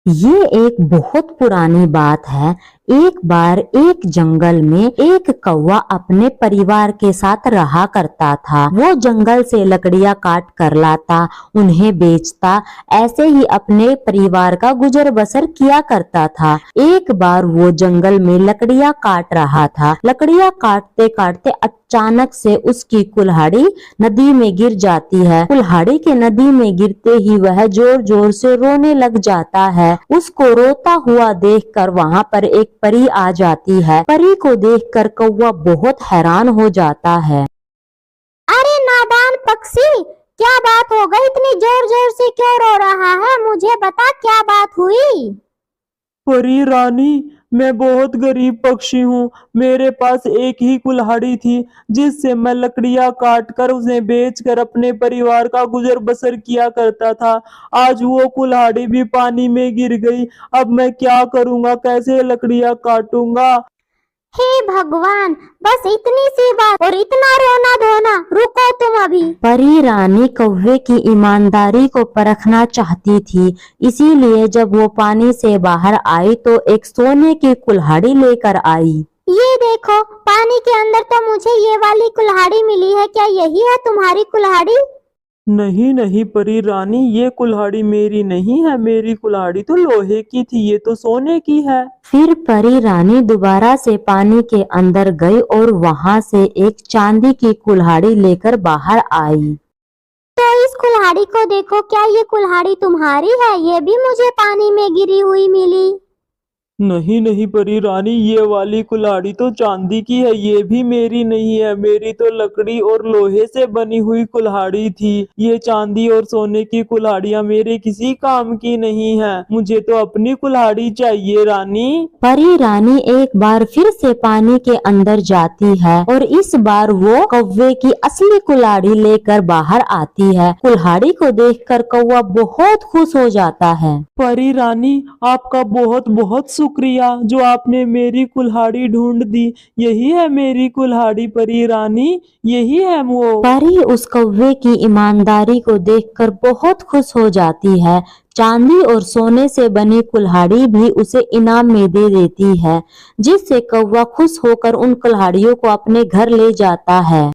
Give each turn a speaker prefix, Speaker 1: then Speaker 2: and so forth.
Speaker 1: ये एक बहुत पुरानी बात है। एक बार एक जंगल में एक कौवा अपने परिवार के साथ रहा करता था। वो जंगल से लकड़ियां काट कर लाता, उन्हें बेचता, ऐसे ही अपने परिवार का गुजर बसर किया करता था। एक बार वो जंगल में लकड़ियां काट रहा था। लकड़ियां काटते काटते अचानक से उसकी कुल्हाड़ी नदी में गिर जाती है। कुल्हाड़ी के नदी में गिरते ही वह जोर जोर से रोने लग जाता है। उसको रोता हुआ देखकर वहां पर एक परी आ जाती है। परी को देखकर कौवा बहुत हैरान हो जाता है।
Speaker 2: अरे नादान पक्षी, क्या बात हो गई? इतनी जोर जोर से क्यों रो रहा है? मुझे बता, क्या बात हुई?
Speaker 3: परी रानी, मैं बहुत गरीब पक्षी हूँ। मेरे पास एक ही कुल्हाड़ी थी जिससे मैं लकड़ियां काट कर उसे बेचकर अपने परिवार का गुजर बसर किया करता था। आज वो कुल्हाड़ी भी पानी में गिर गई। अब मैं क्या करूँगा, कैसे लकड़ियां काटूंगा?
Speaker 2: हे भगवान, बस इतनी सी बात और इतना रोना धोना? रुको तुम अभी।
Speaker 1: परी रानी कौवे की ईमानदारी को परखना चाहती थी, इसीलिए जब वो पानी से बाहर आई तो एक सोने की कुल्हाड़ी लेकर आई।
Speaker 2: ये देखो, पानी के अंदर तो मुझे ये वाली कुल्हाड़ी मिली है। क्या यही है तुम्हारी कुल्हाड़ी?
Speaker 3: नहीं नहीं परी रानी, ये कुल्हाड़ी मेरी नहीं है। मेरी कुल्हाड़ी तो लोहे की थी, ये तो सोने की है।
Speaker 1: फिर परी रानी दोबारा से पानी के अंदर गई और वहां से एक चांदी की कुल्हाड़ी लेकर बाहर आई।
Speaker 2: तो इस कुल्हाड़ी को देखो, क्या ये कुल्हाड़ी तुम्हारी है? ये भी मुझे पानी में गिरी हुई मिली।
Speaker 3: नहीं नहीं परी रानी, ये वाली कुल्हाड़ी तो चांदी की है, ये भी मेरी नहीं है। मेरी तो लकड़ी और लोहे से बनी हुई कुल्हाड़ी थी। ये चांदी और सोने की कुल्हाड़ियां मेरे किसी काम की नहीं है। मुझे तो अपनी कुल्हाड़ी चाहिए रानी।
Speaker 1: परी रानी एक बार फिर से पानी के अंदर जाती है और इस बार वो कौवे की असली कुल्हाड़ी लेकर बाहर आती है। कुल्हाड़ी को देखकर कौवा बहुत खुश हो जाता है।
Speaker 3: परी रानी, आपका बहुत बहुत शुक्रिया जो आपने मेरी कुल्हाड़ी ढूंढ दी। यही है मेरी कुल्हाड़ी परी रानी, यही है वो।
Speaker 1: परी उस कौवे की ईमानदारी को देखकर बहुत खुश हो जाती है। चांदी और सोने से बनी कुल्हाड़ी भी उसे इनाम में दे देती है, जिससे कौवा खुश होकर उन कुल्हाड़ियों को अपने घर ले जाता है।